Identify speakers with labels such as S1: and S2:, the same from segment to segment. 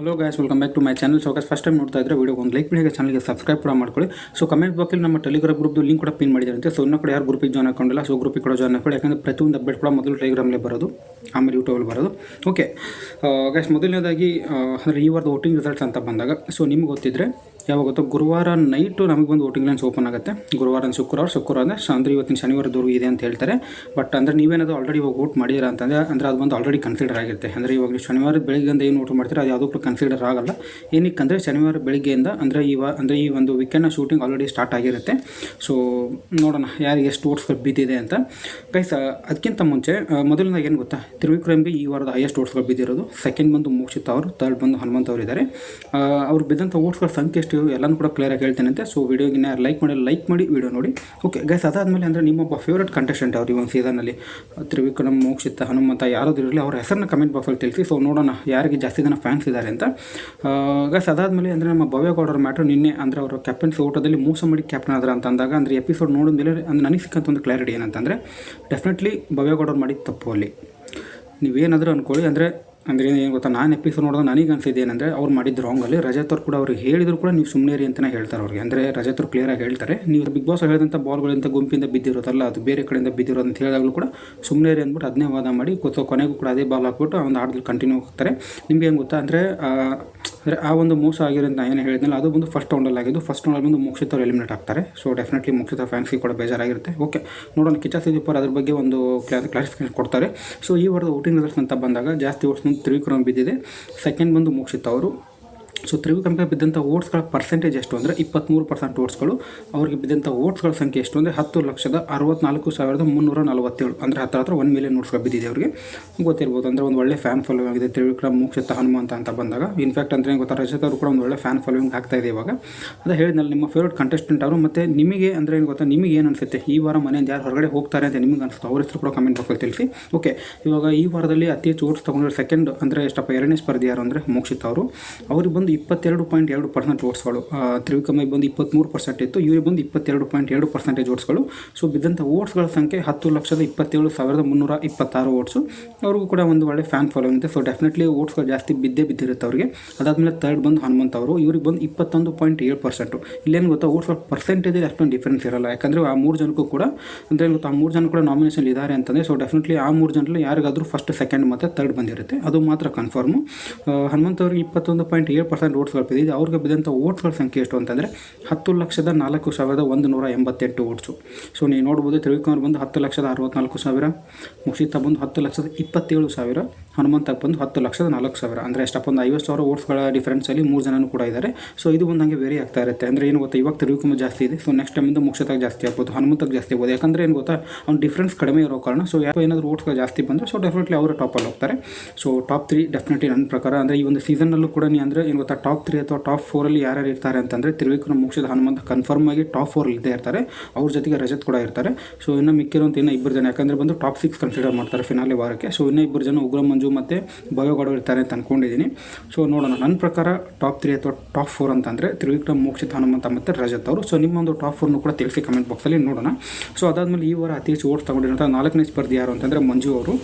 S1: Hello guys, welcome back to my channel. So first time ನೋಡ್ತಾ ಇದ್ರೆ video ಒಂದು like ಮಾಡಿ, ಚಾನಲ್ಗೆ ಸಬ್ಸ್ಕ್ರೈಬ್ ಕೂಡ ಮಾಡ್ಕೊಳ್ಳಿ. ಸೊ ಕಮೆಂಟ್ ಬಾಕ್ಸಲ್ಲಿ ನಮ್ಮ ಟೆಲಿಗ್ರಾಮ್ ಗ್ರೂಪ್ದು ಲಿಂಕ್ ಕೂಡ ಪಿನ್ ಮಾಡಿದ್ದಾರೆ. ಸೊ ಇನ್ನೂ ಕೂಡ ಯಾರು ಗ್ರೂಪಿಗೆ ಜಾಯ್ನ್ ಹಾಕೊಂಡಿಲ್ಲ, ಸೊ ಗ್ರೂಪಿಗೆ ಕೂಡ ಜಾಯ್ನ್ ಹಾಕೊಳ್ಳಿ. ಯಾಕಂದರೆ ಪ್ರತಿಯೊಂದು ಅಪ್ಡೇಟ್ ಕೂಡ ಮೊದಲು ಟೆಲಿಗ್ರಾಮಲ್ಲೇ ಬರೋದು, ಆಮೇಲೆ ಯೂಟ್ಯೂಬಲ್ಲಿ ಬರೋದು. ಓಕೆ ಗೈಸ್, ಮೊದಲನೇದಾಗಿ ಅಂದರೆ ಈ ವಾರದ ವೋಟಿಂಗ್ ರಿಸಲ್ಟ್ಸ್ ಅಂತ ಬಂದಾಗ, ಸೊ ನಿಮ್ಗೆ ಗೊತ್ತಿದ್ರೆ ಯಾವಾಗ ಗೊತ್ತೋ ಗುರುವಾರ ನೈಟು ನಮಗೆ ಬಂದು ವೋಟಿಂಗ್ ಲೈನ್ಸ್ ಓಪನ್ ಆಗುತ್ತೆ. ಗುರುವಾರ ಶುಕ್ರವಾರ ಅಂದರೆ ಇವತ್ತಿನ ಶನಿವಾರದವರೆಗೂ ಇದೆ ಅಂತ ಹೇಳ್ತಾರೆ. ಬಟ್ ಅಂದರೆ ನೀವೇನಾದರೂ ಆಲ್ರೆಡಿ ಇವಾಗ ವೋಟ್ ಮಾಡಿದ್ದೀರಾ ಅಂತಂದರೆ ಅಂದರೆ ಅದು ಬಂದು ಆಲ್ರೆಡಿ ಕನ್ಸಿಡರ್ ಆಗಿರುತ್ತೆ. ಅಂದರೆ ಇವಾಗ ನೀವು ಶನಿವಾರ ಬೆಳಿಗ್ಗೆಯಿಂದ ಏನು ವೋಟ್ ಮಾಡ್ತೀರಾ ಅದು ಯಾವುದಕ್ಕೂ ಕನ್ಸಿಡರ್ ಆಗಲ್ಲ. ಏನಕ್ಕೆ ಅಂದರೆ ಶನಿವಾರ ಬೆಳಿಗ್ಗೆಯಿಂದ ಅಂದರೆ ಈ ಒಂದು ವೀಕೆಂಡ್ನ ಶೂಟಿಂಗ್ ಆಲ್ರೆಡಿ ಸ್ಟಾರ್ಟ್ ಆಗಿರುತ್ತೆ. ಸೊ ನೋಡೋಣ ಯಾರಿಗೆ ಎಷ್ಟು ವೋಟ್ಸ್ಗಳು ಬಿದ್ದಿದೆ ಅಂತ. ಗೈಸ್, ಅದಕ್ಕಿಂತ ಮುಂಚೆ ಮೊದಲನೇದಾಗಿ ಏನು ಗೊತ್ತಾ, ತ್ರಿವಿಕ್ರಮ್ಗೆ ಈ ವಾರದ ಹೈಯೆಸ್ಟ್ ವೋಟ್ಸ್ಗಳು ಬಿದ್ದಿರೋದು. ಸೆಕೆಂಡ್ ಬಂದು ಮೋಕ್ಷಿತ್ ಅವರು, ಥರ್ಡ್ ಬಂದು ಹನುಮಂತ್ ಅವರು ಇದ್ದಾರೆ. ಅವ್ರು ಬಿದ್ದಂಥ ವೋಟ್ಸ್ಗಳ ಸಂಖ್ಯೆ ಎಷ್ಟು ಎಲ್ಲನೂ ಕೂಡ ಕ್ಲಿಯರಾಗಿ ಹೇಳ್ತೇನೆ. ಸೊ ವಿಡಿಯೋಗಿನ ಲೈಕ್ ಮಾಡಿ ವಿಡಿಯೋ ನೋಡಿ. ಓಕೆ ಗೈಸ್, ಅದಾದಮೇಲೆ ಅಂದರೆ ನಿಮ್ಮೊಬ್ಬ ಫೇವ್ರೇಟ್ ಕಂಟೆಸ್ಟೆಂಟ್ ಅವ್ರು ಈ ಒಂದು ಸೀಸನಲ್ಲಿ ತ್ರಿವಿಕ್ರಮ್, ಮೋಕ್ಷಿತ್, ಹನುಮಂತ ಯಾರಾದರೂ ಇರಲಿ ಅವ್ರ ಹೆಸರನ್ನ ಕಮೆಂಟ್ ಬಾಕ್ಸಲ್ಲಿ ತಿಳಿಸಿ. ಸೊ ನೋಡೋಣ ಯಾರಿಗೆ ಜಾಸ್ತಿ ಜನ ಫ್ಯಾನ್ಸ್ ಇದ್ದಾರೆ ಅಂತ. ಗೈಸ್, ಅದಾದಮೇಲೆ ಅಂದರೆ ನಮ್ಮ ಭವ್ಯಗೌಡರ ಮ್ಯಾಟ್ರು ನಿನ್ನೆ ಅಂದರೆ ಅವರು ಕ್ಯಾಪ್ಟನ್ಸಿ ಓಟದಲ್ಲಿ ಮೋಸ ಮಾಡಿ ಕ್ಯಾಪ್ಟನ್ ಆದ್ರೆ ಅಂತ ಅಂದಾಗ ಅಂದರೆ ಎಪಿಸೋಡ್ ನೋಡಿದ ಮೇಲೆ ಅಂದರೆ ನನಗೆ ಸಿಕ್ಕಂಥ ಒಂದು ಕ್ಲಾರಿಟಿ ಏನಂತಂದರೆ ಡೆಫಿನೆಟ್ಲಿ ಭವ್ಯಗೌಡರು ಮಾಡಿದ ತಪ್ಪು ಅಲ್ಲಿ. ನೀವೇನಾದರೂ ಅಂದ್ಕೊಳ್ಳಿ, ಅಂದರೆ ಏನು ಗೊತ್ತಾ, ನಾನು ಎಪಿಸೋಡ್ ನೋಡಿದ್ರೆ ನನಗೆ ಅನಿಸಿದ್ದು ಏನಂದರೆ ಅವ್ರು ಮಾಡಿದ್ದು ರಾಂಗಲ್ಲಿ. ರಜತ್ ಅವ್ರು ಕೂಡ ಅವ್ರಿಗೆ ಹೇಳಿದ್ರು ಕೂಡ ನೀವು ಸುಮ್ಮನೆ ರೀ ಅಂತಲೇ ಹೇಳ್ತಾರೆ ಅವ್ರಿಗೆ. ಅಂದರೆ ರಜತ್ ಅವ್ರು ಕ್ಲಿಯರಾಗಿ ಹೇಳ್ತಾರೆ, ನೀವು ಬಿಗ್ ಬಾಸ್ ಹೇಳಿದಂಥ ಬಾಲ್ಗಳಿಂದ ಗುಂಪಿಂದ ಬಿದ್ದಿರೋದಲ್ಲ, ಅದು ಬೇರೆ ಕಡೆಯಿಂದ ಬಿದ್ದಿರೋದು ಅಂತ ಹೇಳಿದಾಗಲೂ ಕೂಡ ಸುಮ್ಮನೆ ರೀ ಅಂದ್ಬಿಟ್ಟು ಅದನ್ನೇ ವಾದ ಮಾಡಿ ಕೊನೆಗೂ ಕೂಡ ಅದೇ ಬಾಲ್ ಹಾಕ್ಬಿಟ್ಟು ಆ ಒಂದು ಆಟದಲ್ಲಿ ಕಂಟಿನ್ಯೂ ಹೋಗ್ತಾರೆ. ನಿಮ್ಗೆ ಏನು ಗೊತ್ತಾ, ಅಂದರೆ ಆ ಒಂದು ಮೋಸ ಆಗಿರೋದು ನಾನು ಏನು ಹೇಳಿದ್ನಲ್ಲ, ಅದು ಬಂದು ಫಸ್ಟ್ ರೌಂಡಲ್ಲಿ ಆಗಿದ್ದು. ಫಸ್ಟ್ ರೌಂಡಲ್ಲಿ ಬಂದು ಮೋಕ್ಷಿತ್ ಅವರು ಎಲಿಮಿನೇಟ್ ಆಗ್ತಾರೆ. ಸೊ ಡೆಫಿನೆಟ್ಲಿ ಮೋಕ್ಷಿತ್ ಫ್ಯಾನ್ಸ್ಗೆ ಕೂಡ ಬೇಜಾರಾಗಿರುತ್ತೆ. ಓಕೆ ನೋಡೋಣ, ಕಿಚ್ಚ ಸುದೀಪ್ ಅದ್ರ ಬಗ್ಗೆ ಒಂದು ಕ್ಲಾರಿಫಿಕೇಶನ್ ಕೊಡ್ತಾರೆ. ಸೊ ಈ ವಾರದ ವೋಟಿಂಗ್ ರಿಸಲ್ಟ್ಸ್ ಅಂತ ಬಂದಾಗ ಜಾಸ್ತಿ ವೋಟ್ಸ್ ಬಂದು ತ್ರಿವಿಕ್ರಮ್ ಬಿದ್ದಿದೆ. ಸೆಕೆಂಡ್ ಬಂದು ಮೋಕ್ಷಿತ್ ಅವರು. ಸೊ ತ್ರಿವಿಕ್ರಮ್ಗೆ ಬಿದ್ದಂಥ ವೋಟ್ಸ್ಗಳ ಪರ್ಸೆಂಟೇಜ್ ಎಷ್ಟು ಅಂದರೆ 23% ವೋಟ್ಸ್ಗಳು. ಅವ್ರಿಗೆ ಬಿದ್ದಂಥ ವೋಟ್ಸ್ಗಳ ಸಂಖ್ಯೆ ಎಷ್ಟು ಅಂದರೆ 10,64,347. ಅಂದರೆ ಹತ್ರ 1 ಮಿಲಿಯನ್ ವೋಟ್ಸ್ಗಳು ಬಿದ್ದಿದೆ ಅವ್ರಿಗೆ. ಗೊತ್ತಿರ್ಬೋದು, ಅಂದರೆ ಒಂದು ಒಳ್ಳೆ ಫ್ಯಾನ್ ಫಾಲೋವಿಂಗ್ ಇದೆ ತ್ರಿವಿಕ್ರಮ್, ಮೋಕ್ಷಿತ್, ಹನುಮಂತ ಅಂತ ಬಂದಾಗ. ಇನ್ಫ್ಯಾಕ್ಟ್ ಅಂದರೆ ಗೊತ್ತಾ, ರಜತ್ ಅವರು ಕೂಡ ಒಂದು ಒಳ್ಳೆ ಫ್ಯಾನ್ ಫಾಲೋವಿಂಗ್ ಆಗ್ತಾ ಇದೆ ಇವಾಗ. ಅದೇ ಹೇಳಿದ್ನಲ್ಲ, ನಿಮ್ಮ ಫೇವ್ರೇಟ್ ಕಂಟೆಸ್ಟೆಂಟ್ ಅವರು. ಮತ್ತು ನಿಮಗೆ ಅಂದರೆ ಏನು ಗೊತ್ತಾ, ನಿಮಗೆ ಏನು ಅನಿಸುತ್ತೆ ಈ ವಾರ ಮನೆಯಿಂದ ಯಾರು ಹೊರಗಡೆ ಹೋಗ್ತಾರೆ ಅಂತ ನಿಮಗೆ ಅನಿಸುತ್ತೆ, ಅವ್ರ ಹೆಸರು ಕೂಡ ಕಮೆಂಟ್ ಬಾಕ್ಸಲ್ಲಿ ತಿಳಿಸಿ. ಓಕೆ, ಇವಾಗ ಈ ವಾರದಲ್ಲಿ ಅತಿ ಹೆಚ್ಚು ವೋಟ್ಸ್ ತೊಗೊಂಡ್ರೆ ಸೆಕೆಂಡ್ ಅಂದರೆ ಎರಡನೇ ಸ್ಪರ್ಧಿ ಯಾರು ಅಂದರೆ ಮೋಕ್ಷಿತ್ ಅವರು. ಅವ್ರಿಗೆ ಬಂದು 22.2% ವೋಟ್ಸ್ಗಳು. ತ್ರಿವಿಕ್ರಮಿಗೆ ಬಂದು 23% ಇತ್ತು, ಇವ್ರಿಗೆ ಬಂದು 22.2% ವೋಟ್ಸ್ಗಳು. ಸೊ ಬಿದ್ದಂಥ ವೋಟ್ಸ್ಗಳ ಸಂಖ್ಯೆ 10,27,326 ವೋಟ್ಸು. ಅವ್ರಿಗೂ ಕೂಡ ಒಂದು ಒಳ್ಳೆ ಫ್ಯಾನ್ ಫಾಲೋವಿಂಗ್ ಇದೆ. ಸೊ ಡೆಫಿನೆಟ್ಲಿ ವೋಟ್ಸ್ಗಳು ಜಾಸ್ತಿ ಬಿದ್ದಿರುತ್ತೆ ಅವ್ರಿಗೆ. ಅದಾದಮೇಲೆ ಥರ್ಡ್ ಬಂದು ಹನುಮಂತ್ ಅವರು, ಇವ್ರಿಗೆ ಬಂದು 21.7%. ಇಲ್ಲೇನು ಗೊತ್ತಾ, ವೋಟ್ಸ್ಗಳ ಪರ್ಸೆಂಟೇಜಲ್ಲಿ ಅಷ್ಟೊಂದು ಡಿಫ್ರೆನ್ಸ್ ಇರಲ್ಲ. ಯಾಕಂದರೆ ಆ 3 ಜನಕ್ಕೂ ಕೂಡ ಅಂದರೆ ಏನು ಗೊತ್ತಾ, ಆ 3 ಜನ ಕೂಡ ನಾಮಿನೇಷನ್ ಇದ್ದಾರೆ ಅಂತಂದರೆ. ಸೊ ಡೆಫಿನೆಟ್ಲಿ ಆ 3 ಜನರಲ್ಲಿ ಯಾರಿಗಾದರೂ ಫಸ್ಟ್, ಸೆಕೆಂಡ್ ಮತ್ತು ಥರ್ಡ್ ಬಂದಿರುತ್ತೆ, ಅದು ಮಾತ್ರ ಕನ್ಫರ್ಮು. ಹನುಮಂತ್ ಅವ್ರಿಗೆ 21.7% ವೋಟ್ಸ್ಗಳು ಬಿದ್ದಿದೆ. ಅವ್ರಿಗೆ ಬಿದ್ದಂಥ ವೋಟ್ಸ್ಗಳ ಸಂಖ್ಯೆ ಎಷ್ಟು ಅಂತಂದರೆ 10,04,188 ವೋಟ್ಸು. ಸೊ ನೀವು ನೋಡ್ಬೋದು, ತ್ರಿವಿಕ್ರಮ್ ಬಂದು 10,64,000, ಮೋಕ್ಷಿತ್ ಬಂದು 10,27,000, ಹನುಮಂತ ಬಂದು 10,04,000. ಅಂದರೆ ಎಷ್ಟಪ್ಪ ಒಂದು 50,000 ವೋಟ್ಸ್ಗಳ ಡಿಫ್ರೆನ್ಸಲ್ಲಿ 3 ಜನನೂ ಕೂಡ ಇದ್ದಾರೆ. ಸೊ ಇದು ಒಂದು ಹಂಗೆ ವೇರಿ ಆಗ್ತಾ ಇರುತ್ತೆ. ಅಂದರೆ ಏನು ಗೊತ್ತಾ, ಇವಾಗ ತ್ರಿವಿಕ್ರಮ್ ಜಾಸ್ತಿ ಇದೆ. ಸೊ ನೆಕ್ಸ್ಟ್ ಟೈಮಿಂದ ಮೋಕ್ಷಿತಾಗಿ ಜಾಸ್ತಿ ಆಗ್ಬೋದು, ಹನುಮಂತಕ್ಕೆ ಜಾಸ್ತಿ ಆಗ್ಬೋದು. ಯಾಕಂದರೆ ಏನು ಗೊತ್ತಾ, ಅವ್ನ ಡಿಫ್ರೆನ್ಸ್ ಕಡಿಮೆ ಇರೋ ಕಾರಣ. ಸೊ ಯಾಕೆ ಏನಾದರೂ ವೋಟ್ಸ್ಗಳು ಜಾಸ್ತಿ ಬಂದರೆ ಸೊ ಡೆಫಿನೆಟ್ಲಿ ಅವರು ಟಾಪಲ್ಲಿ ಹೋಗ್ತಾರೆ. ಸೊ ಟಾಪ್ 3 ಡೆಫಿನೆಟ್ಲಿ ನನ್ನ ಪ್ರಕಾರ. ಅಂದರೆ ಈ ಒಂದು ಸೀಸನ್ನಲ್ಲೂ ಕೂಡ ಅಂದರೆ ಏನು ಗೊತ್ತಾ, ಟಾಪ್ 3 ಅಥವಾ ಟಾಪ್ 4ಅಲ್ಲಿ ಯಾರ್ಯಾರು ಇರ್ತಾರೆ ಅಂತಂದರೆ ತ್ರಿವಿಕ್ರಮ್, ಮೋಕ್ಷಿತ್, ಹನುಮಂತ ಕನ್ಫರ್ಮ್ ಆಗಿ ಟಾಪ್ 4 ಇದ್ದೇ ಇರ್ತಾರೆ. ಅವ್ರ ಜೊತೆಗೆ ರಜತ್ ಕೂಡ ಇರ್ತಾರೆ. ಸೊ ಇನ್ನು ಮಿಕ್ಕಿರುವಂಥ ಇನ್ನೂ 2 ಜನ, ಯಾಕಂದರೆ ಬಂದು ಟಾಪ್ 6 ಕನ್ಸಿಡರ್ ಮಾಡ್ತಾರೆ ಫಿನಾಲೆ ವಾರಕ್ಕೆ. ಸೊ ಇನ್ನೂ 2 ಜನ ಉಗ್ರ ಮಂಜು ಮತ್ತು ಭವ್ಯಗೌಡ ಇರ್ತಾರೆ ಅಂತ ಅಂದ್ಕೊಂಡಿದ್ದೀನಿ. ಸೊ ನೋಡೋಣ, ನನ್ನ ಪ್ರಕಾರ ಟಾಪ್ 3 ಅಥವಾ ಟಾಪ್ 4 ಅಂತಂದರೆ ತ್ರಿವಿಕ್ರಮ್, ಮೋಕ್ಷಿತ್, ಹನುಮಂತ ಮತ್ತು ರಜತ್ ಅವರು. ಸೊ ನಿಮ್ಮೊಂದು ಟಾಪ್ 4 ಕೂಡ ತಿಳಿಸಿ ಕಮೆಂಟ್ ಬಾಕ್ಸಲ್ಲಿ ನೋಡೋಣ. ಸೊ ಅದಾದಮೇಲೆ ಈ ವಾರ ಅತಿ ಹೆಚ್ಚು ವೋಟ್ಸ್ ತಗೊಂಡಿರೋಂಥ 4ನೇ ಸ್ಪರ್ಧಿ ಯಾರು ಅಂತಂದರೆ ಮಂಜು ಅವರು.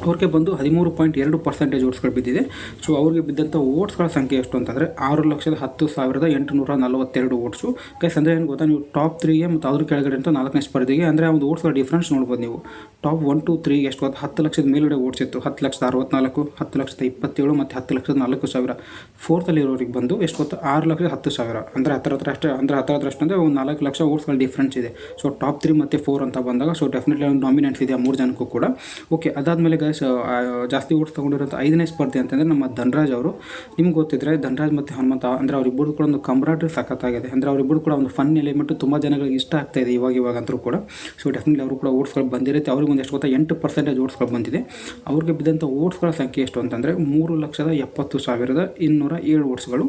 S1: ಅವ್ರಿಗೆ ಬಂದು 13.2% ವೋಟ್ಸ್ಗಳು ಬಿದ್ದಿದೆ. ಸೊ ಅವ್ರಿಗೆ ಬಿದ್ದಂಥ ವೋಟ್ಸ್ಗಳ ಸಂಖ್ಯೆ ಎಷ್ಟು ಅಂತಂದರೆ 6,10,842 ವೋಟ್ಸು. ಗೈಸ್, ಅಂದರೆ ಏನು ಗೊತ್ತಾ, ನೀವು ಟಾಪ್ 3ಗೆ ಮತ್ತು ಅದ್ರ ಕೆಳಗಡೆ ಅಂತ 4ನೇ ಸ್ಪರ್ಧೆಗೆ ಅಂದರೆ ಒಂದು ವೋಟ್ಸ್ಗಳ ಡಿಫ್ರೆನ್ಸ್ ನೋಡ್ಬೋದು ನೀವು. ಟಾಪ್ 1 2 3 ಎಷ್ಟು ಗೊತ್ತು, 10 ಲಕ್ಷದ ಮೇಲ್ಗಡೆ ವೋಟ್ಸ್ ಇತ್ತು. 10,64,000, 10,27,000 ಮತ್ತು 10,04,000. ಫೋರ್ತಲ್ಲಿ ಇರೋರಿಗೆ ಬಂದು ಎಷ್ಟು ಗೊತ್ತು, 6,10,000. ಅಂದರೆ ಹತ್ರ ಅಷ್ಟೇ, ಅಂದರೆ ಹತ್ರ ಅಂದರೆ ಒಂದು 4 ಲಕ್ಷ ವೋಟ್ಸ್ಗಳ ಡಿಫ್ರೆನ್ಸ್ ಇದೆ. ಸೊ ಟಾಪ್ 3 ಮತ್ತು 4 ಅಂತ ಬಂದಾಗ ಸೊ ಡೆಫಿನೆಟ್ಲಿ ಒಂದು ನಾಮಿನೆಂಟ್ಸ್ ಇದೆ ಆ 3 ಜನಕ್ಕೂ ಕೂಡ. ಓಕೆ, ಅದಾದಮೇಲೆ ಗೈಸ್, ಜಾಸ್ತಿ ವೋಟ್ಸ್ ತೊಗೊಂಡಿರೋಂಥ 5ನೇ ಸ್ಪರ್ಧಿ ಅಂತಂದರೆ ನಮ್ಮ ಧನರಾಜ್ ಅವರು. ನಿಮ್ಗೆ ಗೊತ್ತಿದ್ರೆ ಧನರಾಜ್ ಮತ್ತು ಹನುಮಂತ ಅಂದರೆ ಅವರಿಬ್ಬರು ಕೂಡ ಒಂದು ಕಂಬ್ರಾಟ್ರಿ ಸಖತ್ತಾಗಿದೆ. ಅಂದರೆ ಅವರಿಬ್ಬರು ಕೂಡ ಒಂದು ಫನ್ ಎಲಿಮೆಂಟು ತುಂಬ ಜನಗಳಿಗೆ ಇಷ್ಟ ಆಗ್ತಾ ಇದೆ ಇವಾಗ ಅಂತರೂ ಕೂಡ. ಸೊ ಡೆಫಿನೆಟ್ಲಿ ಅವರು ಕೂಡ ವೋಟ್ಸ್ಗಳು ಬಂದಿರುತ್ತೆ. ಅವ್ರಿಗೆ ಒಂದು ಎಷ್ಟು ಗೊತ್ತಾ, 8% ವೋಟ್ಸ್ಗಳು ಬಂದಿದೆ. ಅವ್ರಿಗೆ ಬಿದ್ದಂಥ ವೋಟ್ಸ್ಗಳ ಸಂಖ್ಯೆ ಎಷ್ಟು ಅಂತಂದರೆ 3,70,207 ವೋಟ್ಸ್ಗಳು.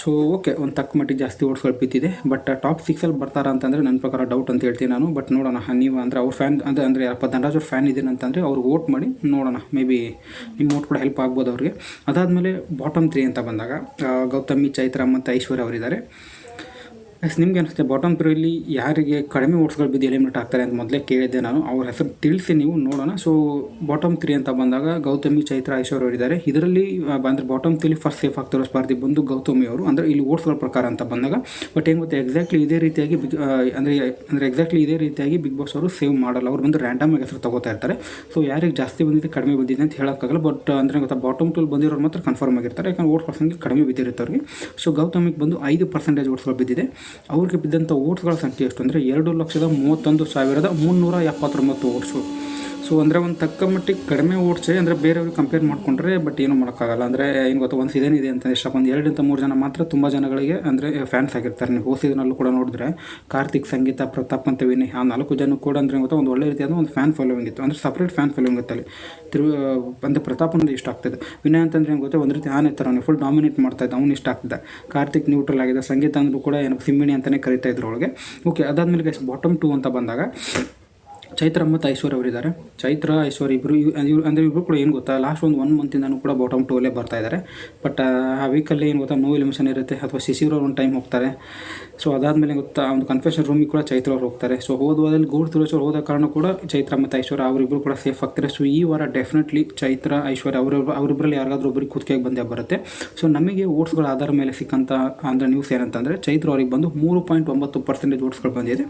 S1: ಸೊ ಓಕೆ, ಒಂದು ತಕ್ಕ ಮಟ್ಟಿಗೆ ಜಾಸ್ತಿ ವೋಟ್ಸ್ಗಳು ಬಿದ್ದಿದೆ. ಬಟ್ ಟಾಪ್ 6ಅಲ್ಲಿ ಬರ್ತಾರಾ ಅಂತಂದರೆ ನನ್ನ ಪ್ರಕಾರ ಡೌಟ್ ಅಂತ ಹೇಳ್ತೀನಿ ನಾನು. ಬಟ್ ನೋಡೋಣ, ನೀವು ಅಂದರೆ ಅವ್ರ ಫ್ಯಾನ್ ಅಂದರೆ ಯಾರಪ್ಪ ಧನರಾಜ್ ಅವ್ರ ಫ್ಯಾನ್ ಇದ್ದೀನಿ ಅಂತಂದರೆ ಅವ್ರಿಗೆ ವೋಟ್ ಮಾಡಿ ನೋಡೋಣ, ಮೇ ಬಿ ನಿಮ್ಮ ವೋಟ್ ಕೂಡ ಹೆಲ್ಪ್ ಆಗ್ಬೋದು ಅವ್ರಿಗೆ. ಅದಾದಮೇಲೆ ಬಾಟಮ್ 3 ಅಂತ ಬಂದಾಗ ಗೌತಮಿ, ಚೈತ್ರ ಮತ್ತು ಐಶ್ವರ್ಯ ಅವರಿದ್ದಾರೆ. ನಿಮ್ಗೆ ಅನಿಸುತ್ತೆ ಬಾಟಮ್ ತ್ರೀಯಲ್ಲಿ ಯಾರಿಗೆ ಕಡಿಮೆ ಓಟ್ಸ್ಗಳು ಬಿದ್ದು ಎಲಿಮಿನೇಟ್ ಆಗ್ತಾರೆ ಅಂತ ಮೊದಲೇ ಕೇಳಿದ್ದೆ ನಾನು. ಅವ್ರ ಹೆಸರು ತಿಳಿಸಿ ನೀವು ನೋಡೋಣ. ಸೊ ಬಾಟಮ್ 3 ಅಂತ ಬಂದಾಗ ಗೌತಮಿ, ಚೈತ್ರ, ಐಶ್ವರ್ಯ ಅವರಿದ್ದಾರೆ. ಇದರಲ್ಲಿ ಅಂದರೆ ಬಾಟಮ್ 3 ಫಸ್ಟ್ ಸೇಫ್ ಆಗ್ತಿರೋ ಸ್ಪರ್ಧಿ ಬಂದು ಗೌತಮಿ ಅವರು, ಅಂದರೆ ಇಲ್ಲಿ ಓಟ್ಸ್ಗಳ ಪ್ರಕಾರ ಅಂತ ಬಂದಾಗ. ಬಟ್ ಏನು ಗೊತ್ತೆ, ಎಕ್ಸಾಕ್ಟ್ಲಿ ಇದೇ ರೀತಿಯಾಗಿ ಎಕ್ಸಾಕ್ಟ್ಲಿ ಇದೇ ರೀತಿಯಾಗಿ ಬಿಗ್ ಬಾಸ್ ಅವರು ಸೇವ್ ಮಾಡಲ್ಲ. ಅವ್ರು ಬಂದು ರ್ಯಾಂಡಮ್ ಆಗಿ ಹೆಸರು ತಗೋತಾ ಇರ್ತಾರೆ. ಸೊ ಯಾರಿಗೆ ಜಾಸ್ತಿ ಬಂದಿದೆ ಕಡಿಮೆ ಬಂದಿದೆ ಅಂತ ಹೇಳೋಕ್ಕಾಗಲ್ಲ. ಬಟ್ ಅಂದರೆ ಗೊತ್ತಾ, ಬಾಟಮ್ 2 ಬಂದಿರೋರು ಮಾತ್ರ ಕನ್ಫರ್ಮ್ ಆಗಿರ್ತಾರೆ, ಯಾಕಂದ್ರೆ ಓಟ್ ಪರ್ಸೆಂಟ್ಗೆ ಕಡಿಮೆ ಬಿದ್ದಿರುತ್ತೆ ಅವ್ರಿಗೆ. ಸೊ ಗೌತಮಿಗೆ ಬಂದು 5% ಓಟ್ಸ್ಗಳು ಬಿದ್ದಿದೆ. ಅವ್ರಿಗೆ ಬಿದ್ದಂಥ ಓಟ್ಸ್ಗಳ ಸಂಖ್ಯೆ ಎಷ್ಟು ಅಂದರೆ 2,31,379 ಓಟ್ಸು. ಸೊ ಅಂದರೆ ಒಂದು ತಕ್ಕ ಮಟ್ಟಿಗೆ ಕಡಿಮೆ ಓಟ್ಸೇ, ಅಂದರೆ ಬೇರೆಯವ್ರಿಗೆ ಕಂಪೇರ್ ಮಾಡಿಕೊಂಡ್ರೆ. ಬಟ್ ಏನೂ ಮಾಡೋಕ್ಕಾಗಲ್ಲ. ಅಂದರೆ ಏನು ಗೊತ್ತಾ, ಒಂದು ಸೀಸನ್ ಇದೆ ಅಂತ ಎಷ್ಟಪ್ಪ ಒಂದು 2-3 ಜನ ಮಾತ್ರ ತುಂಬ ಜನಗಳಿಗೆ ಅಂದರೆ ಫ್ಯಾನ್ಸ್ ಆಗಿರ್ತಾರೆ. ನೀವು ಸೀಸನಲ್ಲೂ ಕೂಡ ನೋಡಿದ್ರೆ ಕಾರ್ತಿಕ್, ಸಂಗೀತ, ಪ್ರತಾಪ್ ಮತ್ತು ವಿನಯ್, ಆ 4 ಜನ ಕೂಡ ಅಂದರೆ ಗೊತ್ತಾ ಒಂದು ಒಳ್ಳೆ ರೀತಿಯಾದ ಒಂದು ಫ್ಯಾನ್ ಫಾಲೋವಿಂಗ್ ಇತ್ತು. ಅಂದರೆ ಸಪ್ರೇಟ್ ಫ್ಯಾನ್ ಫಾಲೋವಿಂಗ್ ಇತ್ತಲ್ಲಿ. ಅಂದರೆ ಪ್ರತಾಪನ ಇಷ್ಟ ಆಗ್ತದೆ. ವಿನಯ್ ಅಂತಂದರೆ ಏನು ಗೊತ್ತಾ, ಒಂದು ರೀತಿ ಆನೆ ಥರ ಅವನು ಫುಲ್ ಡಾಮಿನೇಟ್ ಮಾಡ್ತಾಯಿದ್ದ, ಅವ್ನು ಇಷ್ಟ ಆಗ್ತಿದ್ದ. ಕಾರ್ತಿಕ್ ನ್ಯೂಟ್ರಲ್ ಆಗಿದೆ. ಸಂಗೀತ ಅಂದರೂ ಕೂಡ ಏನು ಸಿಮ್ಮಿಣಿ ಅಂತಲೇ ಕರಿತಾ ಇದ್ರು ಅವಳಿಗೆ. ಓಕೆ, ಅದಾದಮೇಲೆ ಬಾಟಮ್ 2 ಅಂತ ಬಂದಾಗ ಚೈತ್ರ ಮತ್ತು ಐಶ್ವರ್ಯ ಅವರಿದ್ದಾರೆ. ಚೈತ್ರ, ಐಶ್ವರ್ಯ ಇಬ್ಬರು ಕೂಡ ಏನು ಗೊತ್ತಾ, ಲಾಸ್ಟ್ ಒಂದು 1 ಮಂತಿಂದನೂ ಕೂಡ ಬಾಟಮ್ 2 ಬರ್ತಾ ಇದ್ದಾರೆ. ಬಟ್ ಆ ವೀಕಲ್ಲಿ ಏನು ಗೊತ್ತಾ, ನೋ ಎಲಿಮಿನೇಷನ್ ಇರುತ್ತೆ, ಅಥವಾ ಶಿಶಿರವ್ರು ಒಂದು ಟೈಮ್ ಹೋಗ್ತಾರೆ. ಸೊ ಅದಾದಮೇಲೆ ಗೊತ್ತಾ, ಒಂದು ಕನ್ಫೆಷನ್ ರೂಮಿಗೆ ಕೂಡ ಚೈತ್ರ ಅವ್ರು ಹೋಗ್ತಾರೆ. ಸೊ ಹೋದ್ವಾದಲ್ಲಿ ಗೂಡ್ ತುಳಸೋರು ಹೋದ ಕಾರಣ ಕೂಡ ಚೈತ್ರ ಮತ್ತು ಐಶ್ವರ್ಯ ಅವರಿಬ್ಬರು ಕೂಡ ಸೇಫ್ ಆಗ್ತಾರೆ. ಸೊ ಈ ವಾರ ಡೆಫಿನೆಟ್ಲಿ ಚೈತ್ರ, ಐಶ್ವರ್ಯ ಅವರಿಬ್ಬರಲ್ಲಿ ಯಾರಿಗಾದ್ರೂ ಒಬ್ಬರಿಗೆ ಕುತ್ತಿಗೆಗೆ ಬಂದೇ ಬರುತ್ತೆ. ಸೊ ನಮಗೆ ಓಟ್ಸ್ಗಳ ಆಧಾರ ಮೇಲೆ ಸಿಕ್ಕಂಥ ಅಂದರೆ ನ್ಯೂಸ್ ಏನಂತಂದರೆ, ಚೈತ್ರ ಅವ್ರಿಗೆ ಬಂದು 3.9% ಓಟ್ಸ್ಗಳು ಬಂದಿದೆ.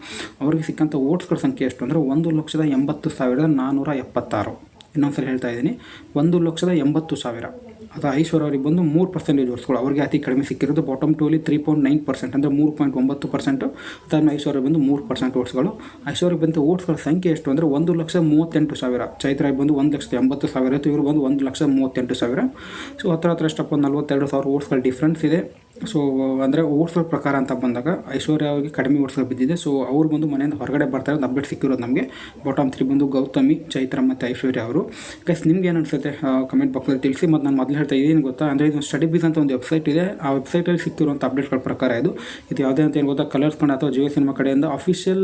S1: ಅವ್ರಿಗೆ ಸಿಕ್ಕಂಥ ಓಟ್ಸ್ಗಳ ಸಂಖ್ಯೆ ಎಷ್ಟು ಅಂದರೆ 1,80,476. ಇನ್ನೊಂದ್ಸಲ ಹೇಳ್ತಾ ಇದ್ದೀನಿ, 1,80,000. ಅದು ಐಶ್ವರ್ಯ ಅವ್ರಿಗೆ ಬಂದು 3% ಓಟ್ಸ್ಗಳು. ಅವ್ರಿಗೆ ಅತಿ ಕಡಿಮೆ ಸಿಕ್ಕಿರೋದು ಬಾಟಮ್ 2 3.9%, ಅಂದರೆ 3.9%. ಅದಾದ್ಮೇಲೆ ಐಶ್ವರ್ಯ ಬಂದು 3% ಓಟ್ಸ್ಗಳು. ಐಶ್ವರ್ಯಕ್ಕೆ ಬಂದು ಓಟ್ಸ್ಗಳ ಸಂಖ್ಯೆ ಎಷ್ಟು ಅಂದರೆ 1,38,000. ಚೈತ್ರ ಬಂದು 1,80,000 ಇತ್ತು, ಇವರು ಬಂದು 1,38,000. ಸೊ ಹತ್ರ ಎಷ್ಟಪ್ಪ 42,000 ಓಟ್ಸ್ಗಳ ಡಿಫ್ರೆನ್ಸ್ ಇದೆ. ಸೊ ಅಂದರೆ ಓಟ್ಸ್ಗಳ ಪ್ರಕಾರ ಅಂತ ಬಂದಾಗ ಐಶ್ವರ್ಯ ಅವರಿಗೆ ಕಡಿಮೆ ಓಟ್ಸ್ಗಳು ಬಿದ್ದಿದೆ. ಸೊ ಅವ್ರು ಬಂದು ಮನೆಯಿಂದ ಹೊರಗಡೆ ಬರ್ತಾರೆ. ಒಂದು ಅಪ್ಡೇಟ್ ಸಿಕ್ಕಿರೋದು ನಮಗೆ. ಬಾಟಮ್ 3 ಬಂದು ಗೌತಮಿ, ಚೈತ್ರ ಮತ್ತು ಐಶ್ವರ್ಯ ಅವರು. ಗೈಸ್ ನಿಮ್ಗೆ ಏನು ಅನಿಸುತ್ತೆ ಕಮೆಂಟ್ ಬಾಕ್ಸಲ್ಲಿ ತಿಳಿಸಿ. ಮತ್ತು ನಾನು ಮೊದಲು ಹೇಳ್ತಾ ಇದ್ದೀನಿ ಗೊತ್ತಾ, ಅಂದರೆ ಇದು ಸ್ಟಡಿ ಬೀಸ್ ಅಂತ ಒಂದು ವೆಬ್ಸೈಟ್ ಇದೆ. ಆ ವೆಬ್ಸೈಟಲ್ಲಿ ಸಿಕ್ಕಿರುವಂಥ ಅಪ್ಡೇಟ್ಗಳ ಪ್ರಕಾರ ಇದು ಯಾವುದೇ ಅಂತ ಏನು ಗೊತ್ತಾ, ಕಲರ್ಸ್ ಕನ್ನಡ ಅಥವಾ ಜಿಯೋ ಸಿನಿಮಾ ಕಡೆಯಿಂದ ಅಫಿಷಿಯಲ್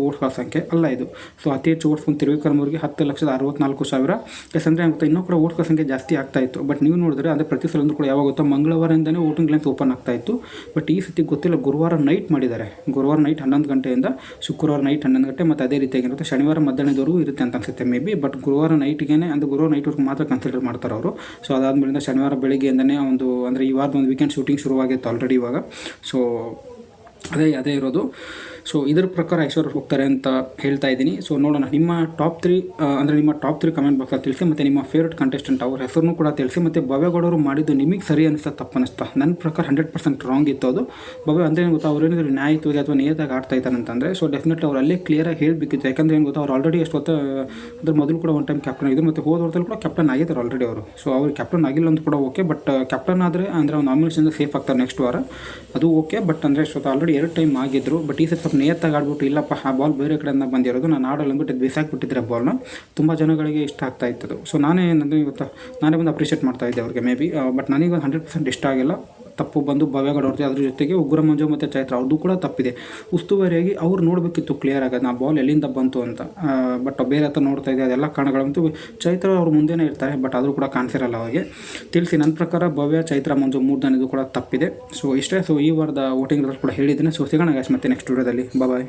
S1: ಓಟ್ಸ್ಗಳ ಸಂಖ್ಯೆ ಅಲ್ಲ ಇದು. ಸೊ ಅತಿ ಹೆಚ್ಚು ಓಟ್ಸ್ ಬಂದು ತ್ರಿವಿಕ್ರಮ್ ಅವರಿಗೆ 10,64,000. ಎಸ್ ಅಂದರೆ ಏನು ಗೊತ್ತಾ, ಇನ್ನೂ ಕೂಡ ಓಟ್ಸ್ಗಳ ಸಂಖ್ಯೆ ಜಾಸ್ತಿ ಆಗ್ತಾ ಇತ್ತು. ಬಟ್ ನೀವು ನೋಡಿದ್ರೆ ಅಂದರೆ ಪ್ರತಿ ಸಲ ಕೂಡ ಯಾವಾಗ ಗೊತ್ತಾ, ಮಂಗಳವಾರದಿಂದನೇ ವೋಟಿಂಗ್ ಲೈನ್ಸ್ ಓಪನ್ ಆಗ್ತಾ ಇತ್ತು. ಬಟ್ ಈ ಸತಿ ಗೊತ್ತಿಲ್ಲ, ಗುರುವಾರ ನೈಟ್ ಮಾಡಿದ್ದಾರೆ. ಗುರುವಾರ ನೈಟ್ 11 ಗಂಟೆಯಿಂದ ಶುಕ್ರವಾರ ನೈಟ್ 11 ಗಂಟೆ, ಮತ್ತು ಅದೇ ರೀತಿಯಾಗಿರುತ್ತೆ ಶನಿವಾರ ಮಧ್ಯಾಹ್ನದವರೆಗೂ ಇರುತ್ತೆ ಅಂತ ಅನಿಸುತ್ತೆ ಮೇ ಬಿ. ಬಟ್ ಗುರುವಾರ ನೈಟ್ಗೆ ಅಂದರೆ ಗುರುವಾರ ನೈಟ್ವರೆಗೂ ಮಾತ್ರ ಕನ್ಸಿಡರ್ ಮಾಡ್ತಾರೆ ಅವರು. ಸೊ ಅದಾದಮೇಲಿಂದ ಶನಿವಾರ ಬೆಳಿಗ್ಗೆಯಿಂದನೇ ಒಂದು ಅಂದರೆ ಈ ವಾರದ ಒಂದು ವೀಕೆಂಡ್ ಶೂಟಿಂಗ್ ಶುರುವಾಗಿತ್ತು ಆಲ್ರೆಡಿ ಇವಾಗ. ಸೊ ಅದೇ ಇರೋದು. ಸೊ ಇದರ ಪ್ರಕಾರ ಐಶ್ವರ್ಯ ಹೋಗ್ತಾರೆ ಅಂತ ಹೇಳ್ತಾ ಇದ್ದೀನಿ. ಸೊ ನೋಡೋಣ, ನಿಮ್ಮ ಟಾಪ್ 3 ಕಮೆಂಟ್ ಬಾಕ್ಸಲ್ಲಿ ತಿಳಿಸಿ. ಮತ್ತು ನಿಮ್ಮ ಫೇವ್ರೇಟ್ ಕಂಟೆಸ್ಟೆಂಟ್ ಅವ್ರ ಹೆಸರನ್ನು ಕೂಡ ತಿಳಿಸಿ. ಮತ್ತು ಭವ್ಯಗೌಡರು ಮಾಡಿದ್ದು ನಿಮಗೆ ಸರಿ ಅನಿಸ್ತಾ ತಪ್ಪು ಅನಿಸ್ತಾ? ನನ್ನ ಪ್ರಕಾರ 100% ರಾಂಗ್ ಇತ್ತು ಅದು. ಭವ್ಯ ಅಂದರೆ ಏನು ಗೊತ್ತಾ, ಅವ್ರು ಏನಾದರೂ ನ್ಯಾಯಯುತವಾಗಿ ಅಥವಾ ನಿಯತಾಗಿ ಆಡ್ತಾ ಇದ್ದಾರೆ ಅಂತಂದರೆ ಸೊ ಡೆಫಿನೆಟ್ಲಿ ಅವ್ರು ಅಲ್ಲೇ ಕ್ಲಿಯರಾಗಿ ಹೇಳಬೇಕಿತ್ತು. ಯಾಕಂದರೆ ಏನು ಗೊತ್ತಾ, ಅವ್ರು ಆಲ್ರೆಡಿ ಎಷ್ಟು ಗೊತ್ತಾ, ಅದ್ರ ಮೊದಲು ಕೂಡ ಒಂದು ಟೈಮ್ ಕ್ಯಾಪ್ಟನ್ ಆಗಿದ್ರು, ಮತ್ತು ಹೋದ ವರ್ಷದಲ್ಲಿ ಕೂಡ ಕ್ಯಾಪ್ಟನ್ ಆಗಿದ್ದಾರೆ ಆಲ್ರೆಡಿ ಅವರು. ಸೊ ಅವ್ರು ಕ್ಯಾಪ್ಟನ್ ಆಗಿಲ್ಲ ಅಂತ ಕೂಡ ಓಕೆ. ಬಟ್ ಕ್ಯಾಪ್ಟನ್ ಆದರೆ ಅಂದರೆ ಒಂದು ನಾಮಿನೇಷನ್ಗೆ ಸೇಫ್ ಆಗ್ತಾರೆ ನೆಕ್ಸ್ಟ್ ವಾರ, ಅದು ಓಕೆ. ಬಟ್ ಅಂದರೆ ಎಷ್ಟು ಆಲ್ರೆಡಿ 2 ಟೈಮ್ ಆಗಿದ್ರು. ಬಟ್ ಈ ಸರಿ ಸ್ವಲ್ಪ ನಿಯತ್ತಾಗಿ ಆಡ್ಬಿಟ್ಟು, ಇಲ್ಲಪ್ಪ ಆ ಬಾಲ್ ಬೇರೆ ಕಡೆಯಿಂದ ಬಂದಿರೋದು, ನಾನು ಆಡಲ್ಲ ಅಂದ್ಬಿಟ್ಟು ಬಿಸಾಕ್ಬಿಟ್ಟಿದ್ರೆ ಬಾಲ್ನ. ತುಂಬ ಜನಗಳಿಗೆ ಇಷ್ಟ ಆಗ್ತಾ ಇತ್ತು. ಸೊ ನಾನೇ ಬಂದು ಅಪ್ರಿಷಿಯೇಟ್ ಮಾಡ್ತಾ ಇದ್ದೆ ಅವ್ರಿಗೆ ಮೇ ಬಿ. ಬಟ್ ನನಗೆ 100% ಇಷ್ಟ ಆಗಿಲ್ಲ. ತಪ್ಪು ಬಂದು ಭವ್ಯಗೌಡ ಅವ್ರದ್ದು. ಅದ್ರ ಜೊತೆಗೆ ಉಗ್ರ ಮಂಜು ಮತ್ತು ಚೈತ್ರ ಅವ್ರದ್ದು ಕೂಡ ತಪ್ಪಿದೆ. ಉಸ್ತುವಾರಿಯಾಗಿ ಅವ್ರು ನೋಡಬೇಕಿತ್ತು ಕ್ಲಿಯರ್ ಆಗೋದು, ನಾ ಬಾಲ್ ಎಲ್ಲಿಂದ ಬಂತು ಅಂತ. ಬಟ್ ಬೇರೆ ಹತ್ರ ನೋಡ್ತಾ ಇದೆ, ಅದೆಲ್ಲ ಕಾರಣಗಳಂತೂ ಚೈತ್ರ ಅವ್ರು ಮುಂದೆನೇ ಇರ್ತಾರೆ. ಬಟ್ ಆದರೂ ಕೂಡ ಕಾಣಿಸಿರಲ್ಲ ಅವಾಗೆ. ತಿಳಿಸಿ. ನನ್ನ ಪ್ರಕಾರ ಭವ್ಯ, ಚೈತ್ರ, ಮಂಜು 3 ಜನದ್ದು ಕೂಡ ತಪ್ಪಿದೆ. ಸೊ ಇಷ್ಟೇ. ಸೊ ಈ ವಾರದ ವೋಟಿಂಗ್ ರಿಸಲ್ಟ್ ಕೂಡ ಹೇಳಿದ್ದೀನಿ. ಸೊ ಸಿಗೋಣ ಗಾಯ್ಸ್ ಮತ್ತೆ ನೆಕ್ಸ್ಟ್ ವಿಡಿಯೋದಲ್ಲಿ. ಬಾಯ್.